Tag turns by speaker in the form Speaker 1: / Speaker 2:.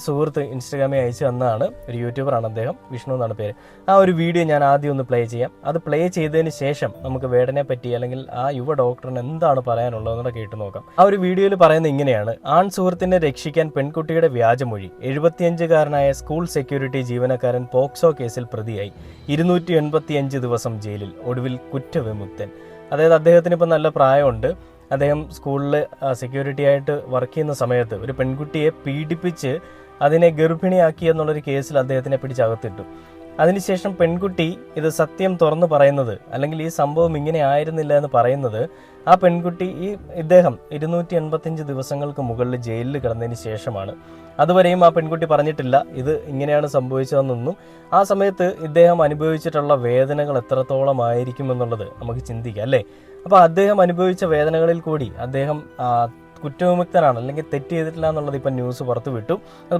Speaker 1: സുഹൃത്ത് ഇൻസ്റ്റാഗ്രാമിൽ അയച്ചു തന്നതാണ്. ഒരു യൂട്യൂബറാണ് അദ്ദേഹം, വിഷ്ണു എന്നാണ് പേര്. ആ ഒരു വീഡിയോ ഞാൻ ആദ്യം ഒന്ന് പ്ലേ ചെയ്യാം. അത് പ്ലേ ചെയ്തതിന് ശേഷം നമുക്ക് വേടനെ പറ്റി അല്ലെങ്കിൽ ആ യുവ ഡോക്ടറിന് എന്താണ് പറയാനുള്ളതെന്നൂടെ കേട്ട് നോക്കാം. ആ ഒരു വീഡിയോയിൽ പറയുന്നത് ഇങ്ങനെയാണ്: ആൺ സുഹൃത്തിനെ രക്ഷിക്കാൻ പെൺകുട്ടിയുടെ വ്യാജമൊഴി. 75-കാരനായ സ്കൂൾ സെക്യൂരിറ്റി ജീവനക്കാരൻ പോക്സോ കേസിൽ പ്രതിയായി. 285 ദിവസം ജയിലിൽ, ഒടുവിൽ കുറ്റവിമുക്തൻ. അതായത് അദ്ദേഹത്തിന് ഇപ്പം നല്ല പ്രായമുണ്ട്. അദ്ദേഹം സ്കൂളിൽ സെക്യൂരിറ്റി ആയിട്ട് വർക്ക് ചെയ്യുന്ന സമയത്ത് ഒരു പെൺകുട്ടിയെ പീഡിപ്പിച്ച് അതിനെ ഗർഭിണിയാക്കി എന്നുള്ളൊരു കേസിൽ അദ്ദേഹത്തിനെ പിടിച്ചകത്തിട്ടു. അതിനുശേഷം പെൺകുട്ടി ഇത് സത്യം തുറന്നു പറയുന്നത്, അല്ലെങ്കിൽ ഈ സംഭവം ഇങ്ങനെ ആയിരുന്നില്ല എന്ന് പറയുന്നത്, ആ പെൺകുട്ടി ഇദ്ദേഹം 285 ദിവസങ്ങൾക്ക് മുകളിൽ ജയിലിൽ കിടന്നതിന് ശേഷമാണ്. അതുവരെയും ആ പെൺകുട്ടി പറഞ്ഞിട്ടില്ല ഇത് ഇങ്ങനെയാണ് സംഭവിച്ചതെന്നൊന്നും. ആ സമയത്ത് ഇദ്ദേഹം അനുഭവിച്ചിട്ടുള്ള വേദനകൾ എത്രത്തോളം ആയിരിക്കും എന്നുള്ളത് നമുക്ക് ചിന്തിക്കാം, അല്ലേ? അപ്പോൾ അദ്ദേഹം അനുഭവിച്ച വേദനകളിൽ കൂടി അദ്ദേഹം കുറ്റവിമുക്തനാണ് അല്ലെങ്കിൽ തെറ്റ് ചെയ്തിട്ടില്ല എന്നുള്ളത് ഇപ്പം ന്യൂസ് പുറത്തു വിട്ടു. അത്